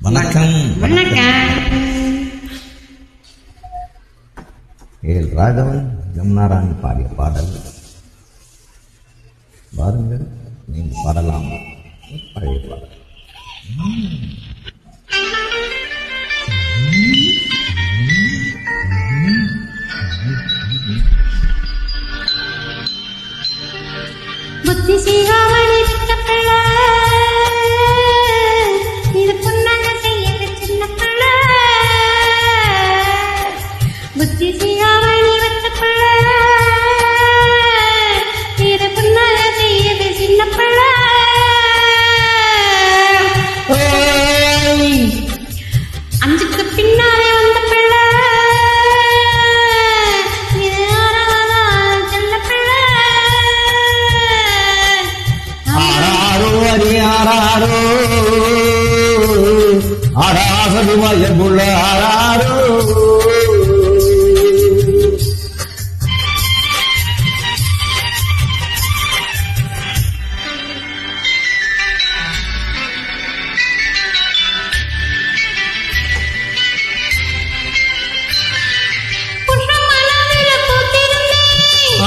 வணக்கம். வணக்கம். ஏல் ராகவன் ஜமுனாராணி பாடிய பாடல். பாருங்கள், நீங்கள் பாடலாம். பழைய பாடல். புத்தி சீகாவணி சின்ன இது புன்னாக செய்ய சின்ன பிள்ளை. புத்தி சீகாவணி வச்ச பிள்ளை இது புன்னாக செய்ய சின்ன பிள்ளை. அஞ்சுக்கு பின்னாலே வந்த பிள்ளை இது செல்ல பிள்ளை. ஆராரோ ஆராசதுமய புள்ள ஆராரோ.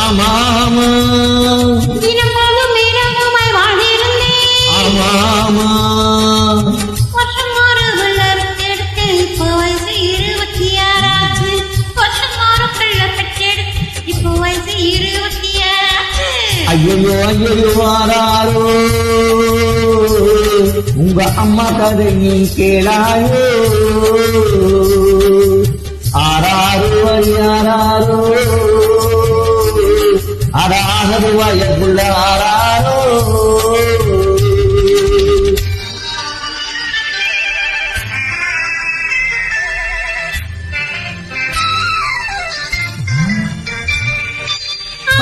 ஆமாமா தினம் போதும் இரவுமாய் வாழ்ந்திருந்தேன். ஆமாமா வருஷம் ஒரு பிள்ளை பெற்றெடுத்து இப்போ வயசு 26 ஆச்சு. வருஷம் ஒரு பிள்ளை பெற்றெடுத்து இப்போ வயசு 26 ஐயோ ஐயோ ஆராரோ உங்க அம்மா கதை நீ கேளாயோ. ஆராரோ ஆராரோ அராகது வயப்புள்ள ஆராரோ.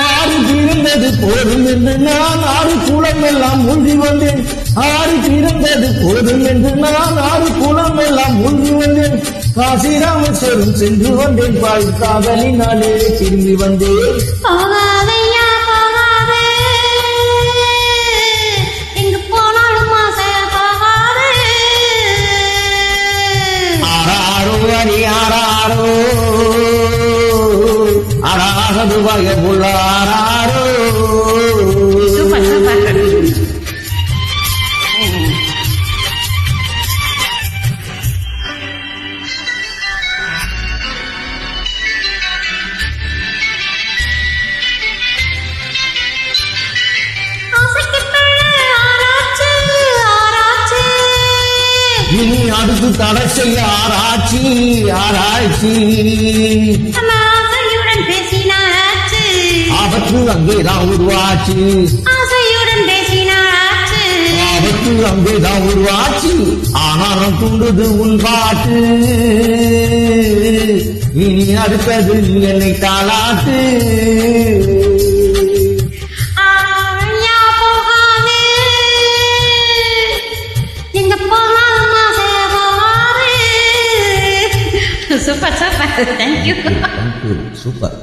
ஆறு பிறந்தது போதும் என்று நான் 6 குளம் எல்லாம் மூழ்கி வந்தேன். 6 பிறந்தது போதும் என்று நான் 6 குளம் எல்லாம் மூழ்கி வந்தேன். காசி ராமேஸ்வரம் சென்று வந்தேன். பாய் காதலினாலே திரும்பி வந்தேன். போகாதையா போகாது, எங்கு போனாலும் ஆசை போகாது. ஆராரோ அடி ஆராரோ அராகது வயப்புள்ள ஆராரோ. Super super. இனி அடுத்து தடை செய்ய ஆராய்ச்சி ஆராய்ச்சி. ஆசையுடன் பேசினாச்சு, ஆபத்து அங்கேதான் உருவாச்சு. ஆசையுடன் பேசினாச்சு. ஆபத்து அங்கேதான் உருவாச்சு. ஆனாலும் துண்டுது உன் பாட்டு. இனி அடுத்தது என்னை தாளாட்டு. ஆயா போகாது, எங்க போனாலும் ஆசை போகாது. Super super. தேங்க்யூ. சூப்பர்.